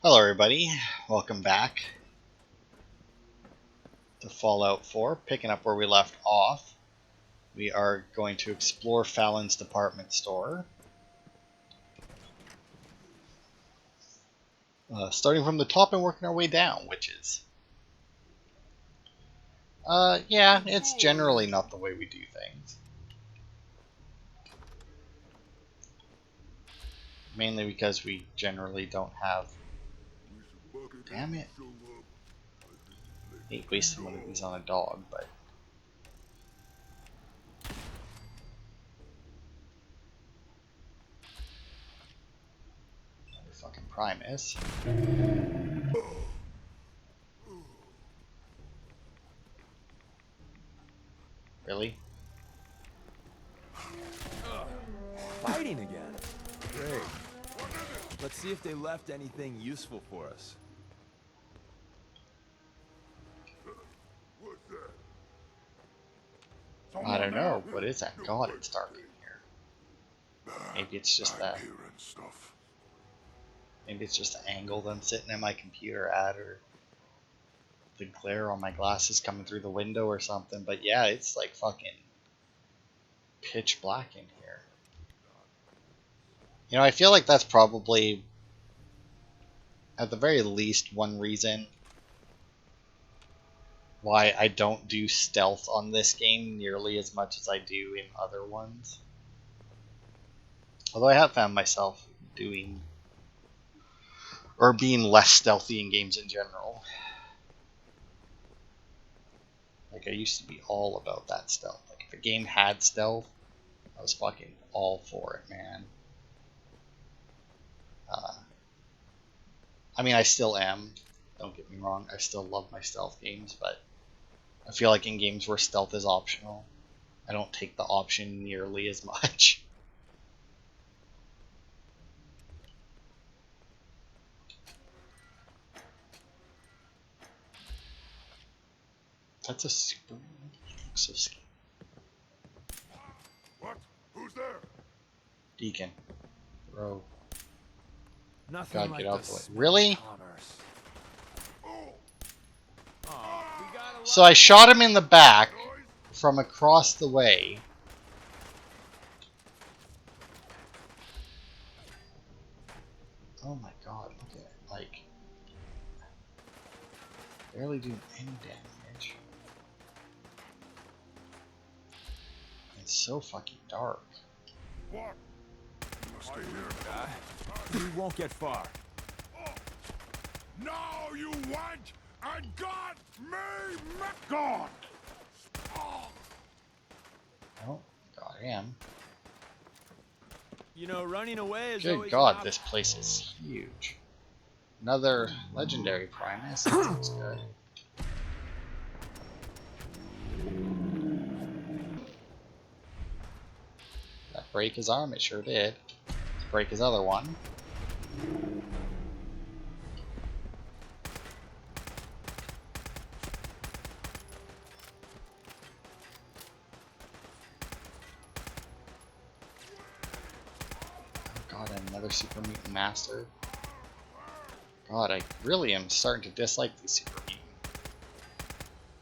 Hello everybody, welcome back to Fallout 4, picking up where we left off. We are going to explore Fallon's department store. Starting from the top and working our way down, witches. Yeah, it's generally not the way we do things. Mainly because we generally don't have... Damn it. I hate wasting one of these on a dog, but... Fucking Primus. Really? Fighting again. Great. Let's see if they left anything useful for us. I don't know. What is that? God, it's dark in here. Maybe it's just that. Maybe it's just the angle I'm sitting at my computer at, or the glare on my glasses coming through the window or something. But yeah, it's like fucking pitch black in here. You know, I feel like that's probably, at the very least, one reason why I don't do stealth on this game nearly as much as I do in other ones. Although I have found myself doing, or being less stealthy in games in general. Like, I used to be all about that stealth. Like, if a game had stealth, I was fucking all for it, man. I mean, I still am. Don't get me wrong. I still love my stealth games, but I feel like in games where stealth is optional, I don't take the option nearly as much. That's a super... Looks so scary. What? Who's there? Deacon. Bro. Nothing God, like get out the the way. smell of Really? commerce. Oh, We got a So lot I of shot him in the back noise? from across the way. Oh my god, look at it. Like, barely doing any damage. It's so fucking dark. What? I hear. We won't get far. No, you went and got me, God. Oh. Oh, god, I am. You know, running away is Good always god, an this place is huge. Another legendary Primus. That sounds good. That break his arm? It sure did. Let's break his other one. Oh god, another Super Mutant Master. God, I really am starting to dislike these Super Mutant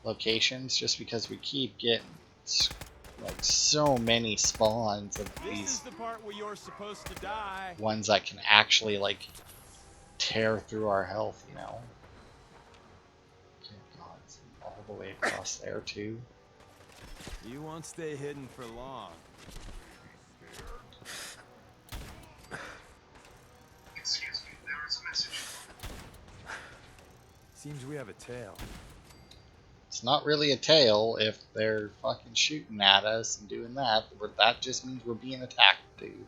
locations just because we keep getting like so many spawns of This is these the part where you're supposed to die. ones that can actually like tear through our health, you know? Good god, it's all the way across there too. You won't stay hidden for long. Excuse me, there is a message. Seems we have a tail. It's not really a tail if they're fucking shooting at us and doing that. That just means we're being attacked, dude.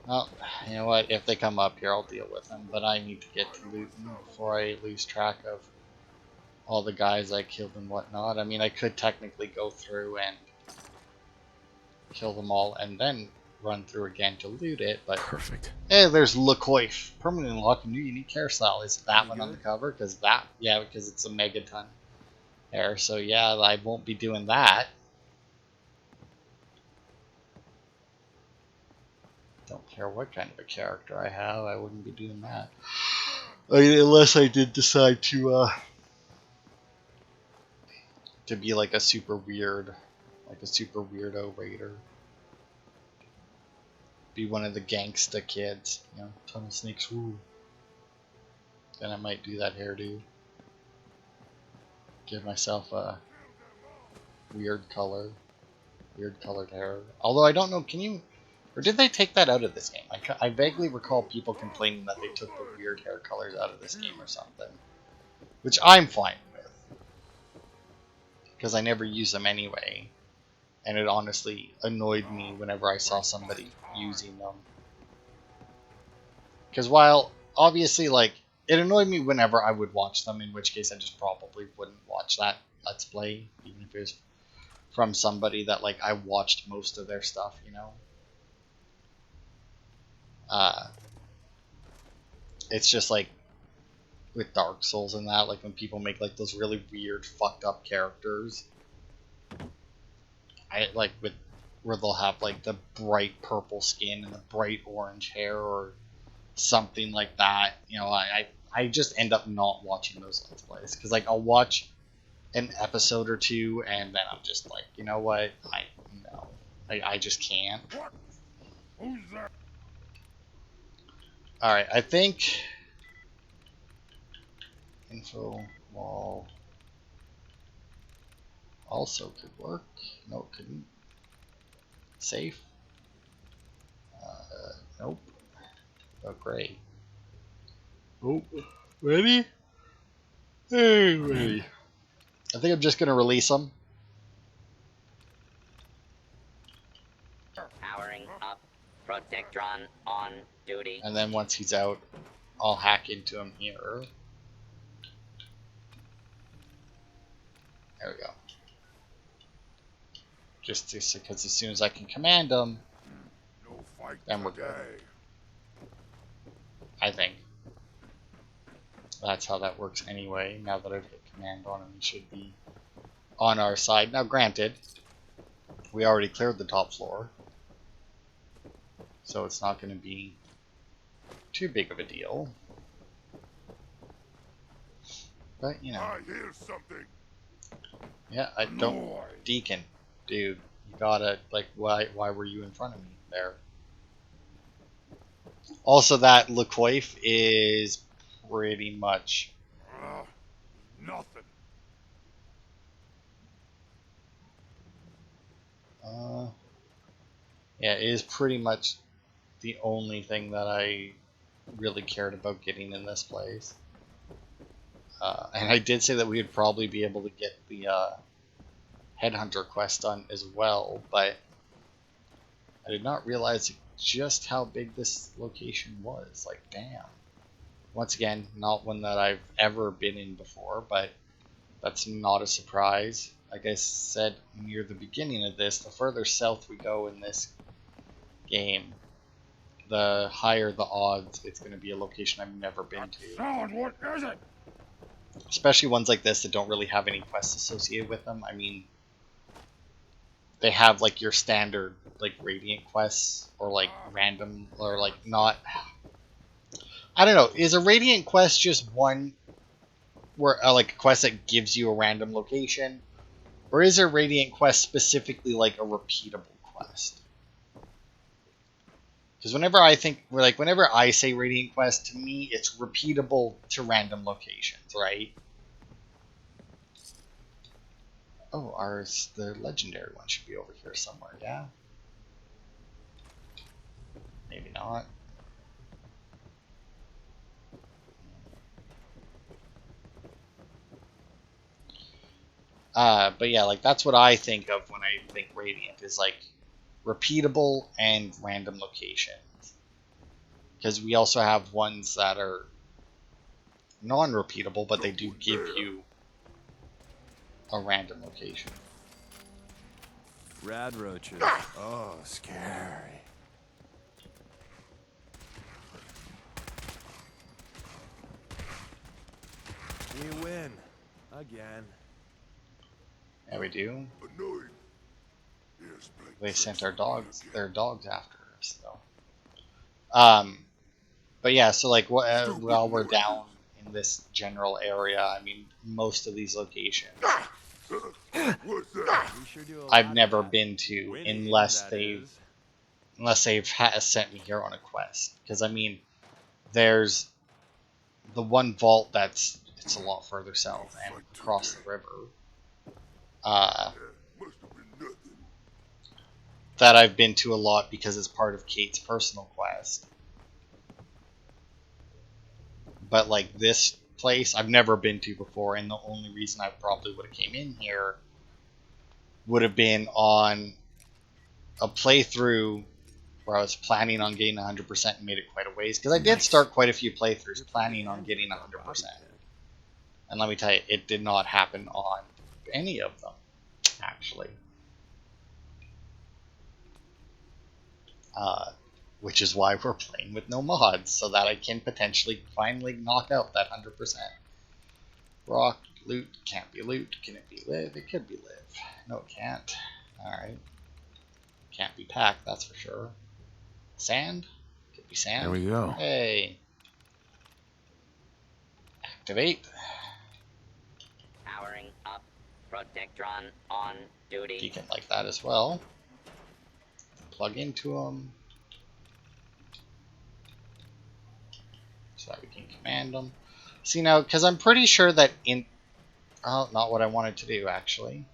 Well, you know what? If they come up here, I'll deal with them. But I need to get to looting before I lose track of all the guys I killed and whatnot. I mean, I could technically go through and kill them all and then run through again to loot it, but... Perfect. Hey, there's Lecoif. Permanent unlock a new unique hairstyle. Is it that Any one on the good? cover? Because that... Yeah, because it's a megaton hair. So yeah, I won't be doing that. Don't care what kind of a character I have, I wouldn't be doing that. Unless I did decide to be like a super weirdo raider. Be one of the gangsta kids, you know, ton of snakes, woo. Then I might do that hairdo. Give myself a weird colored hair. Although I don't know, can you, or did they take that out of this game? I vaguely recall people complaining that they took the weird hair colors out of this game or something. Which I'm fine with. Because I never use them anyway. And it honestly annoyed me whenever I saw somebody using them. Because while, obviously, like, it annoyed me whenever I would watch them, in which case I just probably wouldn't watch that Let's Play, even if it was from somebody that, like, I watched most of their stuff, you know? It's just, like, with Dark Souls and that, like, when people make, like, those really weird, fucked up characters, I, like, where they'll have, like, the bright purple skin and the bright orange hair, or something like that, you know, I just end up not watching those Let's Plays, because, like, I'll watch an episode or two, and then I'm just like, you know what, I just can't. What? Who's that? Alright, I think info wall also could work. No, it couldn't. Safe. Nope. Oh, great. Oh, ready? Hey, ready. I think I'm just gonna release them. Powering up. Protectron on duty. And then once he's out, I'll hack into him here. There we go. Just because as soon as I can command him, No fight then we're good. today. I think. That's how that works anyway. Now that I've hit command on him, he should be on our side. Now granted, we already cleared the top floor, so it's not going to be too big of a deal. But, you know. I hear something. Yeah, I don't... Noise. Deacon, dude, you gotta, like, why were you in front of me there? Also, that Lecoif is pretty much... Nothing. yeah, it is pretty much the only thing that I really cared about getting in this place. And I did say that we would probably be able to get the Headhunter quest done as well, but I did not realize just how big this location was. Like, damn. Once again, not one that I've ever been in before, but that's not a surprise. Like I said near the beginning of this, the further south we go in this game, the higher the odds it's going to be a location I've never been to. Sound, what is it? Especially ones like this that don't really have any quests associated with them. I mean, they have like your standard like Radiant quests, or like random, or like not... I don't know, is a Radiant quest just one where like a quest that gives you a random location? Or is a Radiant quest specifically like a repeatable quest? Because whenever I say Radiant quest, to me it's repeatable to random locations, right? Oh, the legendary one should be over here somewhere, yeah? Maybe not. But yeah, like that's what I think of when I think Radiant, is like repeatable and random locations. Because we also have ones that are non-repeatable, but they do give you a random location. Rad roaches. Oh, scary. We win. Again. Yeah, we do. Annoying. Yes, Blake. They sent their dogs after us, though. But yeah, so like while we're down in this general area, I mean, most of these locations What's that? We sure do a I've lot of never that. been to Winning, unless that they've is. sent me here on a quest. Because I mean, there's the one vault it's a lot further south and across the river. Must have been nothing. That I've been to a lot because it's part of Kate's personal quest. But like this place, I've never been to before, and the only reason I probably would have came in here would have been on a playthrough where I was planning on getting 100% and made it quite a ways. Because I did start quite a few playthroughs You're pretty planning on handy getting with that 100%. bobby pin. And let me tell you, it did not happen on any of them, actually. Which is why we're playing with no mods, so that I can potentially finally knock out that 100%. Rock, loot, can't be loot. Can it be live? It could be live. No, it can't. Alright. Can't be packed, that's for sure. Sand? Could be sand. There we go. Hey. Activate. Powering up. Protectron on duty. Beacon like that as well. Plug into them. So that we can command them. See now, because I'm pretty sure that oh, not what I wanted to do actually.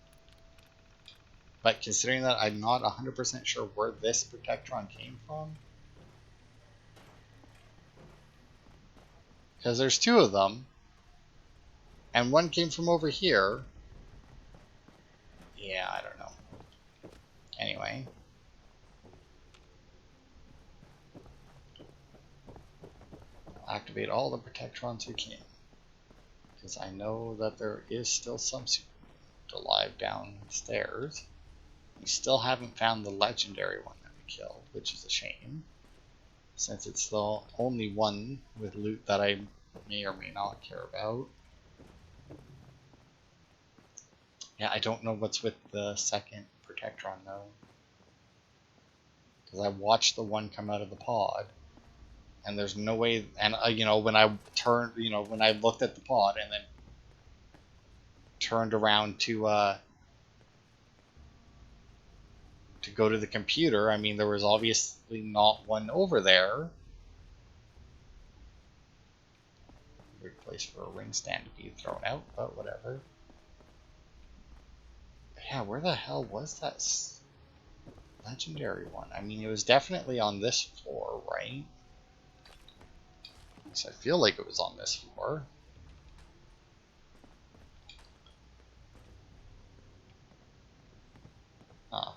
But considering that I'm not 100% sure where this Protectron came from. Because there's two of them. And one came from over here. Yeah, I don't know. Anyway. Activate all the Protectrons we can. Because I know that there is still some super alive downstairs. We still haven't found the legendary one that we killed, which is a shame. Since it's the only one with loot that I may or may not care about. Yeah, I don't know what's with the second Protectron though. Because I watched the one come out of the pod. And there's no way, and you know, when I turned, you know, when I looked at the pod and then turned around to go to the computer, I mean, there was obviously not one over there. Weird place for a ring stand to be thrown out, but whatever. Yeah, where the hell was that legendary one? I mean, it was definitely on this floor, right? At least I feel like it was on this floor. Huh.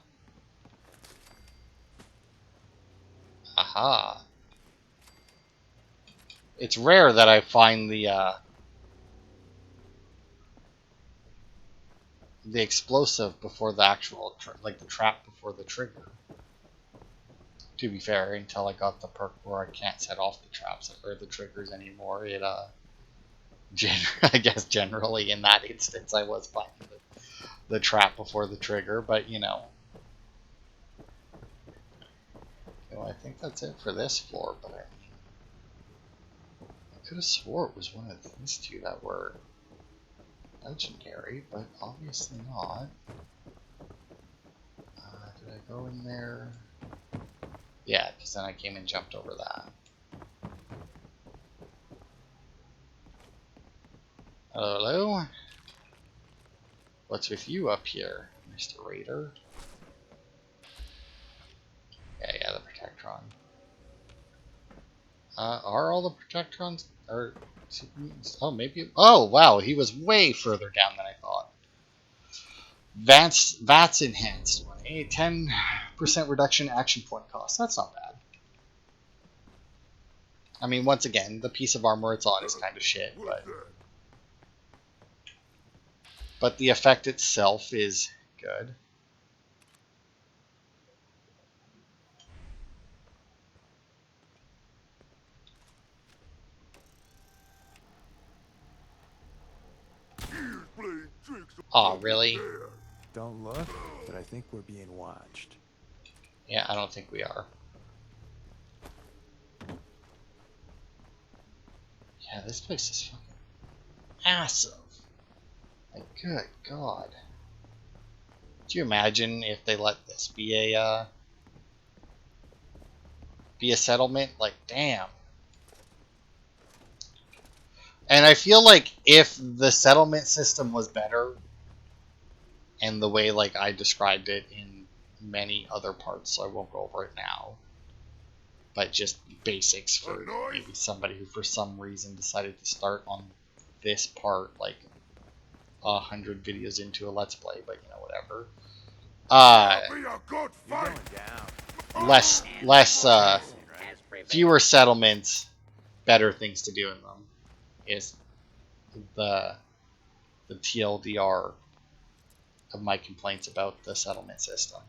Aha. It's rare that I find the explosive before the actual, like the trap before the trigger. To be fair, until I got the perk where I can't set off the traps or the triggers anymore, it I guess generally in that instance I was finding the trap before the trigger, but you know. Okay, well, I think that's it for this floor, but I could have swore it was one of these two that were legendary, but obviously not. Did I go in there? Yeah, because then I came and jumped over that. Hello? What's with you up here, Mr. Raider? Yeah, the Protectron. Are all the Protectrons or super mutants? Oh, maybe. Oh, wow, he was way further down than I thought. VATS enhanced one. A 10% reduction action point cost. That's not bad. I mean, once again, the piece of armor it's on is kind of shit, but the effect itself is good. Aw, really? Don't look, but I think we're being watched. Yeah, I don't think we are. Yeah, this place is fucking massive. Like, good God. Do you imagine if they let this be a settlement? Like, damn. And I feel like if the settlement system was better, and the way like I described it in many other parts, so I won't go over it now, but just basics for maybe somebody who for some reason decided to start on this part like 100 videos into a let's play, but you know, whatever. Be a good You're fight. going down. Less As prevailed. fewer settlements, better things to do in them is the TLDR of my complaints about the settlement system,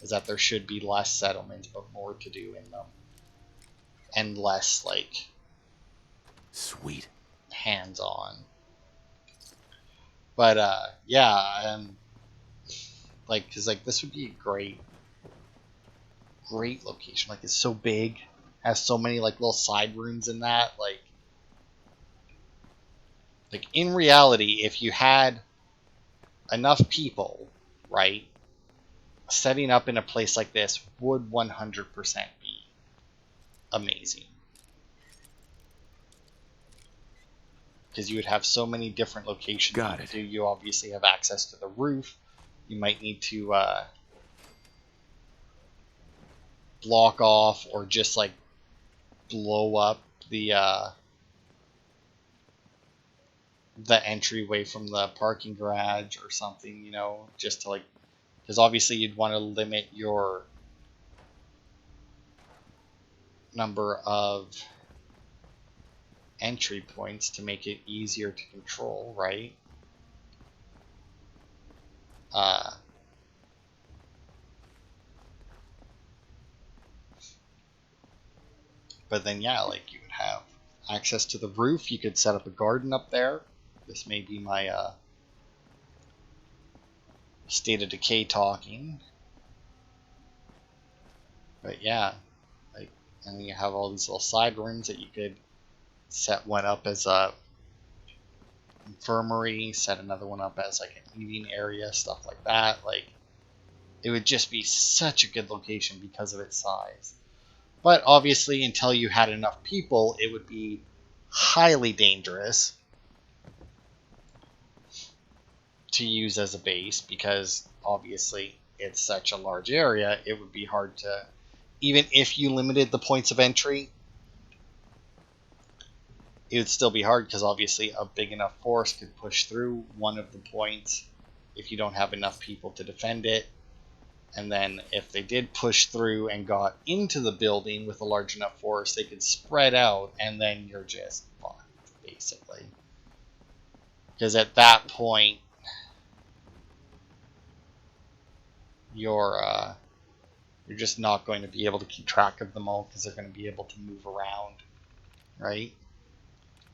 is that there should be less settlements but more to do in them, and less like Sweet. hands-on. But yeah, and like, cause like this would be a great location. Like, it's so big, has so many like little side rooms in that. Like in reality, if you had enough people, right, setting up in a place like this would 100% be amazing. Because you would have so many different locations. Got it. You obviously have access to the roof. You might need to block off or just like blow up the entryway from the parking garage or something, you know, just to like, because obviously you'd want to limit your number of entry points to make it easier to control, right? But then, yeah, like you would have access to the roof. You could set up a garden up there. This may be my State of Decay talking. But yeah, like, and then you have all these little side rooms that you could set one up as a infirmary, set another one up as like an eating area, stuff like that. Like, it would just be such a good location because of its size. But obviously, until you had enough people, it would be highly dangerous to use as a base, because obviously it's such a large area. It would be hard to, even if you limited the points of entry, it would still be hard, because obviously a big enough force could push through one of the points if you don't have enough people to defend it. And then if they did push through and got into the building with a large enough force, they could spread out, and then you're just fucked, basically. Because at that point, you're just not going to be able to keep track of them all, because they're going to be able to move around, right?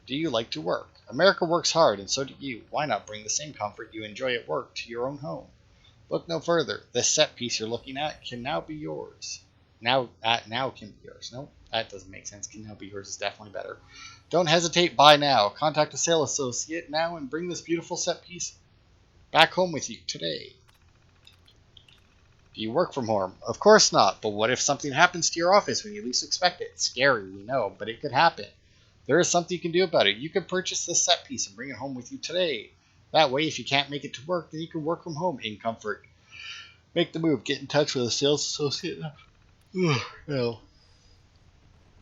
Do you like to work? America works hard, and so do you. Why not bring the same comfort you enjoy at work to your own home? Look no further. This set piece you're looking at can now be yours. Now can be yours. No, that doesn't make sense. Can now be yours is definitely better. Don't hesitate. Buy now. Contact a sales associate now and bring this beautiful set piece back home with you today. Do you work from home? Of course not. But what if something happens to your office when you least expect it? It's scary, we know, but it could happen. There is something you can do about it. You can purchase this set piece and bring it home with you today. That way, if you can't make it to work, then you can work from home in comfort. Make the move. Get in touch with a sales associate. No.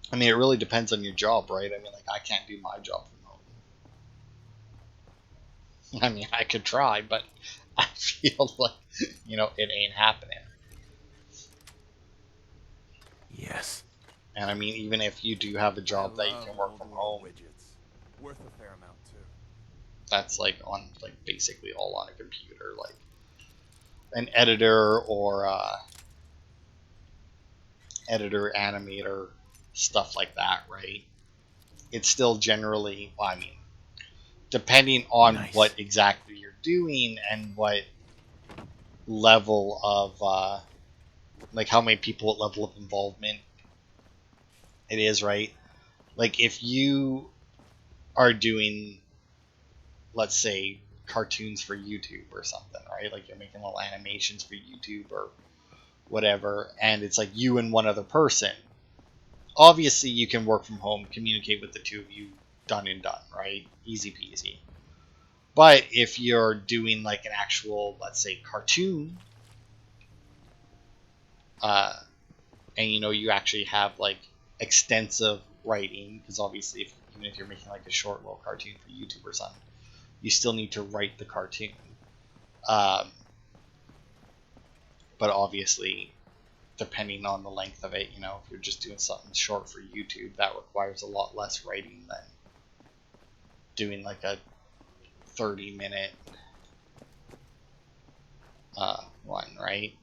I mean, it really depends on your job, right? I mean, like, I can't do my job from home. I mean, I could try, but I feel like, you know, it ain't happening. Yes. And I mean, even if you do have a job that you can work from home, Widgets. Worth a fair amount too. that's like on like basically all on a computer, like an editor or editor, animator, stuff like that, right? It's still generally, well, I mean, depending on Nice. what exactly you're doing and what level of like how many people, what level of involvement it is, right? Like if you are doing, let's say, cartoons for YouTube or something, right? Like you're making little animations for YouTube or whatever, and it's like you and one other person. Obviously, you can work from home, communicate with the two of you, done and done, right? Easy peasy. But if you're doing like an actual, let's say, cartoon, and you actually have like extensive writing, because obviously, even if you're making like a short little cartoon for YouTube or something, you still need to write the cartoon. But obviously, depending on the length of it, if you're just doing something short for YouTube, that requires a lot less writing than doing like a 30-minute one, right?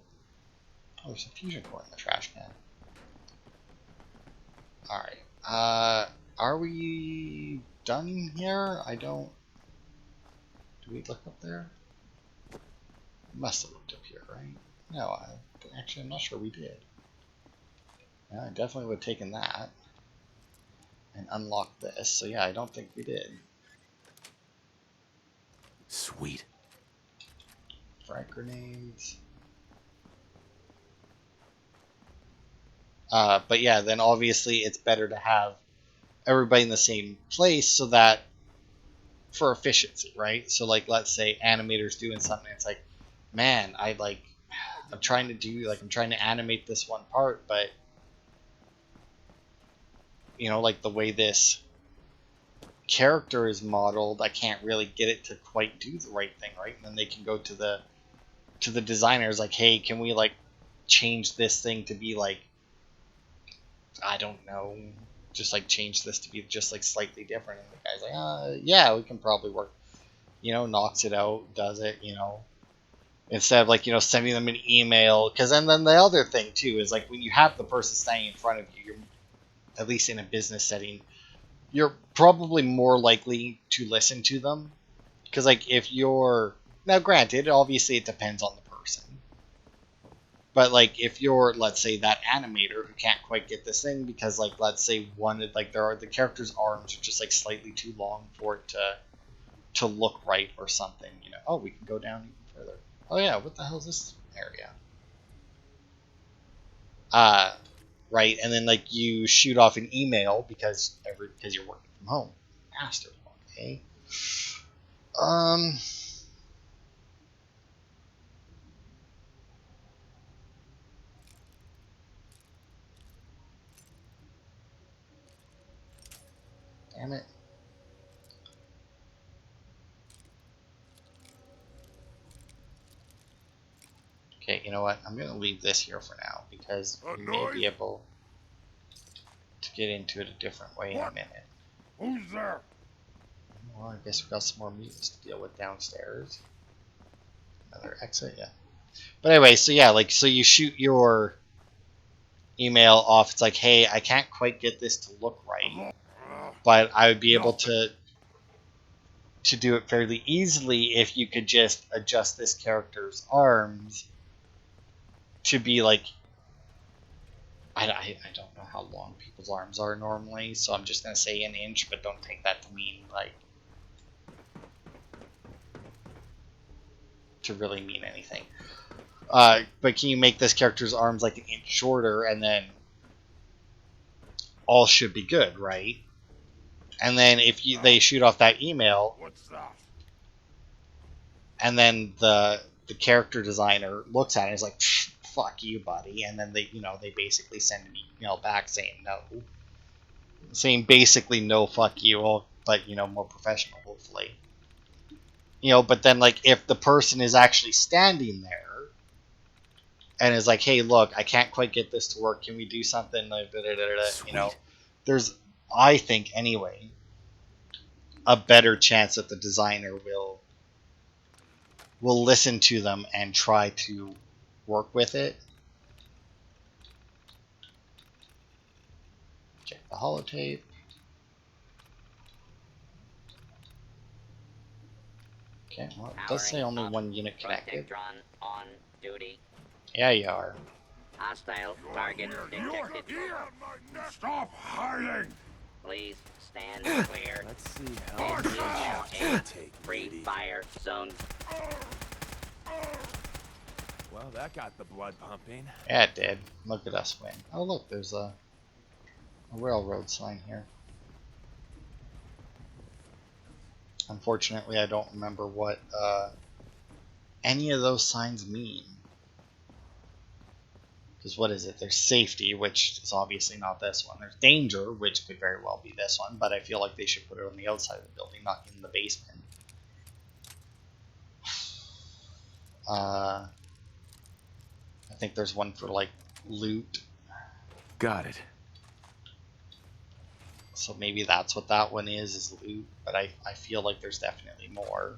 Oh, there's a fusion core in the trash can. Alright. Are we done here? I don't... Do we look up there? We must have looked up here, right? No, actually, I'm not sure we did. Yeah, I definitely would have taken that and unlocked this. So yeah, I don't think we did. Sweet. Frag grenades. But yeah, then obviously it's better to have everybody in the same place so that for efficiency, right? So like, let's say animators doing something, it's like, man, I'm trying to animate this one part, but like the way this character is modeled, I can't really get it to quite do the right thing, right? And then they can go to the designers like, hey, can we like change this thing to be like, I don't know, just like change this to be just like slightly different. And the guy's like, yeah, we can probably work, knocks it out, does it, instead of like, sending them an email. Because then the other thing too is like when you have the person standing in front of you, you're, at least in a business setting, you're probably more likely to listen to them. Because like if you're, now granted, obviously it depends on the person. But like if you're, let's say, that animator who can't quite get this thing because like, let's say the character's arms are just like slightly too long for it to look right or something, oh, we can go down even further. Oh yeah, what the hell is this area? Right, and then like you shoot off an email because you're working from home. Master, okay. Damn it. Okay, you know what? I'm going to leave this here for now because we may be able to get into it a different way in a minute. Who's there? Well, I guess we've got some more mutants to deal with downstairs. Another exit, yeah. But anyway, so yeah, like, so you shoot your email off. It's like, hey, I can't quite get this to look right, but I would be able to do it fairly easily if you could just adjust this character's arms to be like, I don't know how long people's arms are normally, so I'm just going to say an inch, but don't take that to mean like, to really mean anything. But can you make this character's arms like an inch shorter, and then all should be good, right? And then if they shoot off that email, What's that? and then the character designer looks at it and is like, fuck you, buddy, and then they basically send an email back saying basically no, fuck you, but more professional, hopefully. But then like if the person is actually standing there and is like, hey, look, I can't quite get this to work, can we do something like there's, I think anyway, a better chance that the designer will listen to them and try to work with it. Check the holotape. Okay, well, it does say only one unit connected. Protectron on duty. Yeah, you are. Hostile target detected. Stop hiding! Please stand clear. Let's see how This is much a you take, free Beauty. fire zone. Well, that got the blood pumping. Yeah, it did. Look at us win. Oh, look, there's a railroad sign here. Unfortunately, I don't remember what any of those signs mean. Because what is it? There's safety, which is obviously not this one. There's danger, which could very well be this one, but I feel like they should put it on the outside of the building, not in the basement. I think there's one for like loot, Got it. so maybe that's what that one is loot, but I feel like there's definitely more.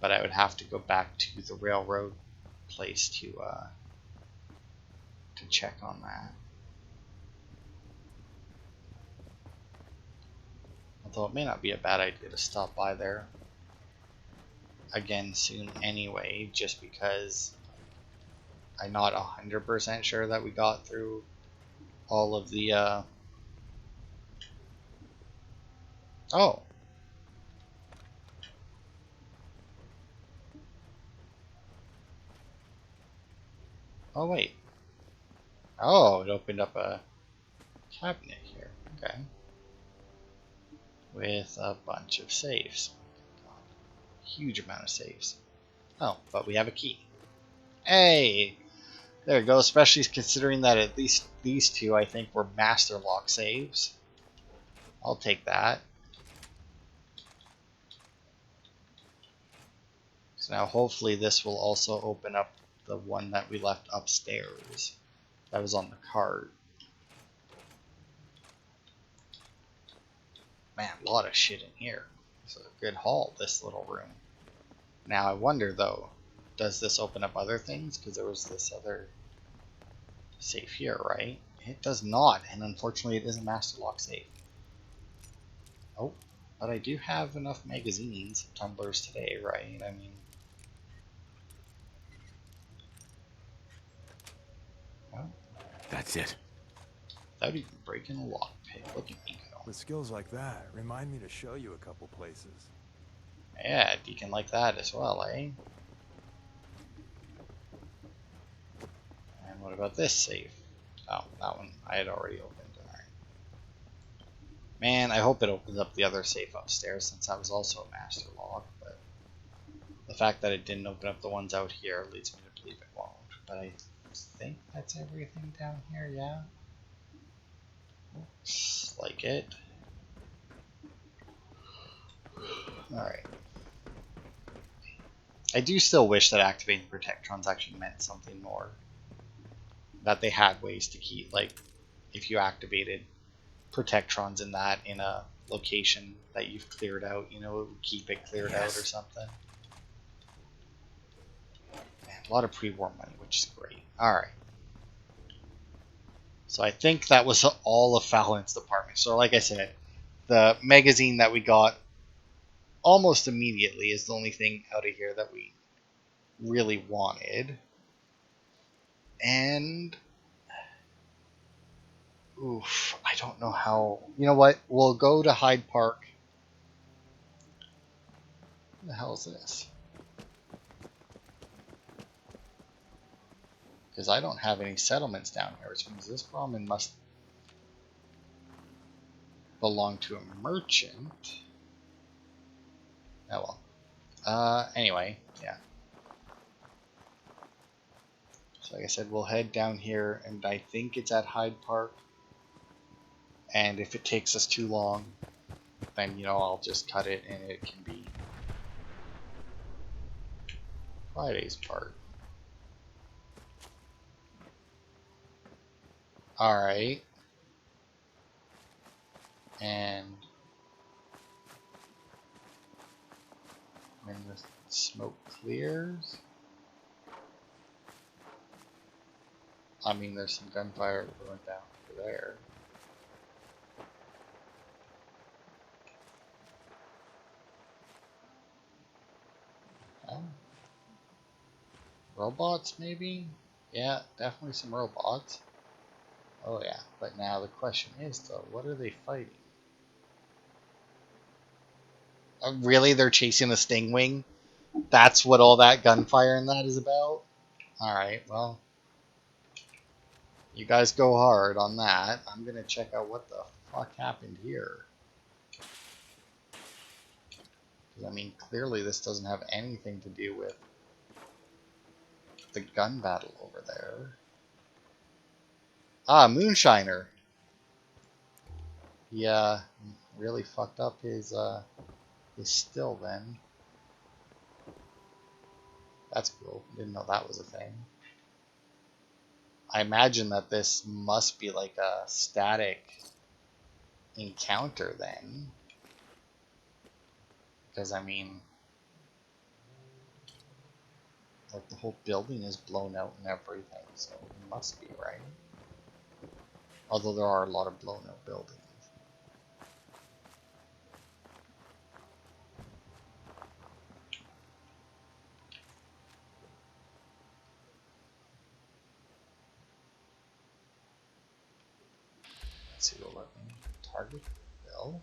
But I would have to go back to the railroad place to check on that. Although it may not be a bad idea to stop by there again soon anyway, just because I'm not 100% sure that we got through all of the oh. Oh wait. Oh, it opened up a cabinet here. Okay. With a bunch of safes. Huge amount of safes. Oh, but we have a key. Hey! There we go, especially considering that at least these two I think were master lock saves. I'll take that. So now hopefully this will also open up the one that we left upstairs. That was on the cart. Man, a lot of shit in here. It's a good haul, this little room. Now I wonder though, does this open up other things? Because there was this other safe here, right? It does not, and unfortunately it is a master lock safe. Oh, but I do have enough magazines, tumblers today, right? I mean, well, That's it. without even breaking a lockpick. Look at me go. With skills like that, remind me to show you a couple places. Yeah, Deacon like that as well, eh? And what about this safe? Oh, that one I had already opened. Alright. Man, I hope it opens up the other safe upstairs since that was also a master lock, but the fact that it didn't open up the ones out here leads me to believe it won't. But I think that's everything down here, yeah? Looks like it. Alright. I do still wish that activating Protectrons actually meant something more. That they had ways to keep, like, if you activated Protectrons in a location that you've cleared out, you know, it would keep it cleared out or something. Man, a lot of pre-war money, which is great. Alright. So I think that was all of Fallon's department. So like I said, the magazine that we got almost immediately is the only thing out of here that we really wanted. And oof, I don't know how. You know what? We'll go to Hyde Park. What the hell is this? Because I don't have any settlements down here, which means this Brahmin must belong to a merchant. Oh well. Anyway, yeah. So like I said, we'll head down here, and I think it's at Hyde Park. And if it takes us too long, then, you know, I'll just cut it and it can be Friday's part. Alright. And when the smoke clears, I mean, there's some gunfire going down over there. Oh. Robots, maybe? Yeah, definitely some robots. Oh yeah, but now the question is though, what are they fighting? Really, they're chasing the Stingwing? That's what all that gunfire and that is about? Alright, well. You guys go hard on that. I'm gonna check out what the fuck happened here. Because, I mean, clearly this doesn't have anything to do with the gun battle over there. Ah, Moonshiner! He, really fucked up his still then. That's cool. Didn't know that was a thing. I imagine that this must be like a static encounter then. Because, I mean, like the whole building is blown out and everything, so it must be, right? Although there are a lot of blown out buildings. Let's see what let me target Bill.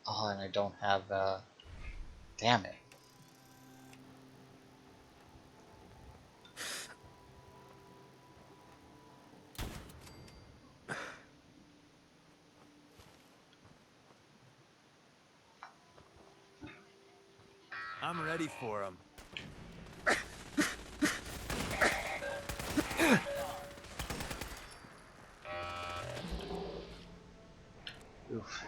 Oh, and I don't have damn it. I'm ready for him. Oof.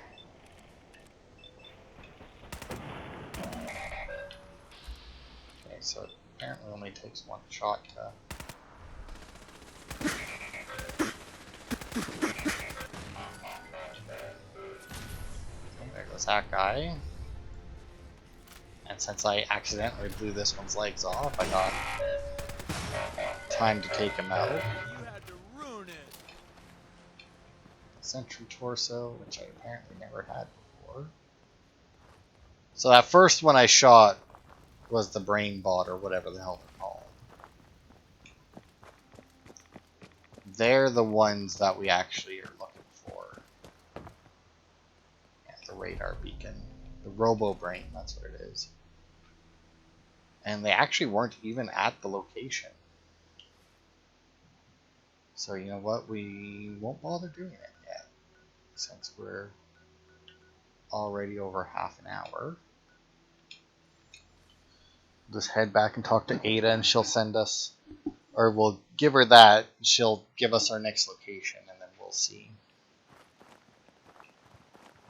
Okay, so it apparently only takes one shot to... Oh, there goes that guy. And since I accidentally blew this one's legs off, I got time to take him out. You had to ruin it. Sentry torso, which I apparently never had before. So that first one I shot was the brain bot or whatever the hell they're called. They're the ones that we actually are looking for. Yeah, the radar beacon. The Robo Brain, that's what it is. And they actually weren't even at the location. So you know what, we won't bother doing it yet, since we're already over half an hour. Just head back and talk to Ada and she'll send us, or we'll give her that, she'll give us our next location and then we'll see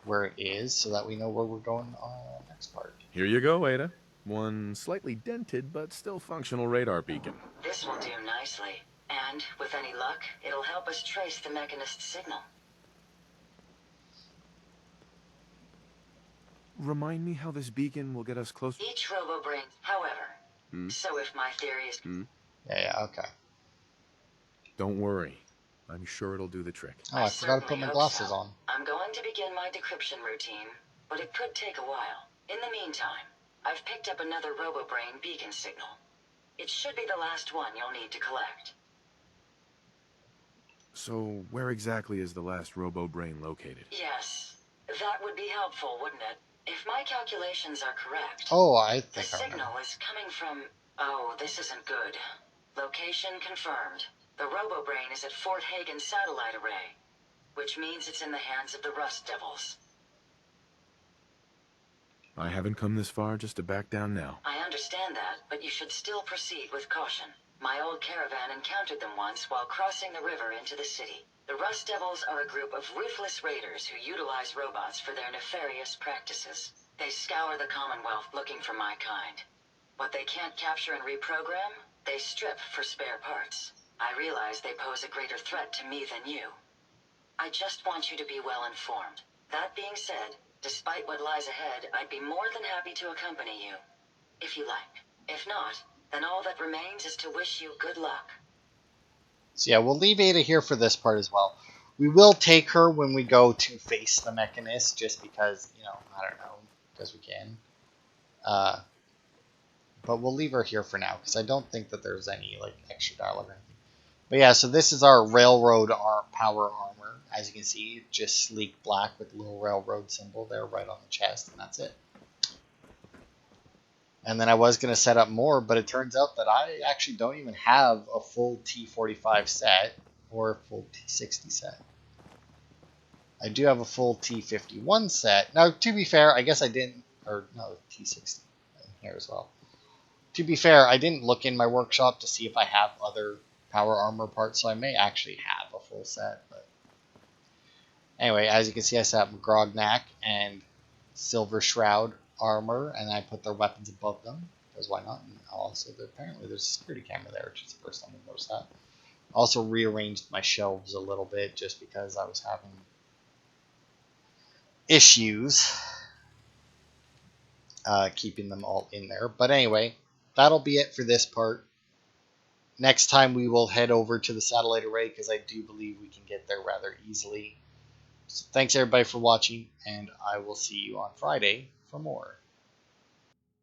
where it is so that we know where we're going on the next part. Here you go, Ada. One slightly dented but still functional radar beacon. This will do nicely. And, with any luck, it'll help us trace the Mechanist's signal. Remind me how this beacon will get us closer. Each robo-brain, however. So if my theory is... Yeah, okay. Don't worry. I'm sure it'll do the trick. Oh, I forgot to put my certainly hope glasses so. on. I'm going to begin my decryption routine, but it could take a while. In the meantime, I've picked up another robo-brain beacon signal. It should be the last one you'll need to collect. So, where exactly is the last robo-brain located? Yes, that would be helpful, wouldn't it? If my calculations are correct... Oh, I The think I remember. signal is coming from... Oh, this isn't good. Location confirmed. The Robo-Brain is at Fort Hagen Satellite Array, which means it's in the hands of the Rust Devils. I haven't come this far just to back down now. I understand that, but you should still proceed with caution. My old caravan encountered them once while crossing the river into the city. The Rust Devils are a group of ruthless raiders who utilize robots for their nefarious practices. They scour the Commonwealth looking for my kind. What they can't capture and reprogram, they strip for spare parts. I realize they pose a greater threat to me than you. I just want you to be well informed. That being said, despite what lies ahead, I'd be more than happy to accompany you, if you like. If not, then all that remains is to wish you good luck. So yeah, we'll leave Ada here for this part as well. We will take her when we go to face the Mechanist, just because, you know, I don't know, because we can. But we'll leave her here for now, because I don't think that there's any, like, extra dialogue or anything. But yeah, so this is our railroad power armor. As you can see, just sleek black with a little railroad symbol there right on the chest, and that's it. And then I was going to set up more, but it turns out that I actually don't even have a full T45 set or a full T60 set. I do have a full T51 set. Now, to be fair, I guess I didn't, or no, T60 in here as well. To be fair, I didn't look in my workshop to see if I have other power armor parts, so I may actually have a full set. But anyway, as you can see, I set up Grognak and Silver Shroud armor, and I put their weapons above them, because why not? And also, apparently there's a security camera there, which is the first time I've noticed that. Also rearranged my shelves a little bit, just because I was having issues keeping them all in there. But anyway, that'll be it for this part. Next time we will head over to the satellite array, because I do believe we can get there rather easily. So thanks everybody for watching, and I will see you on Friday for more.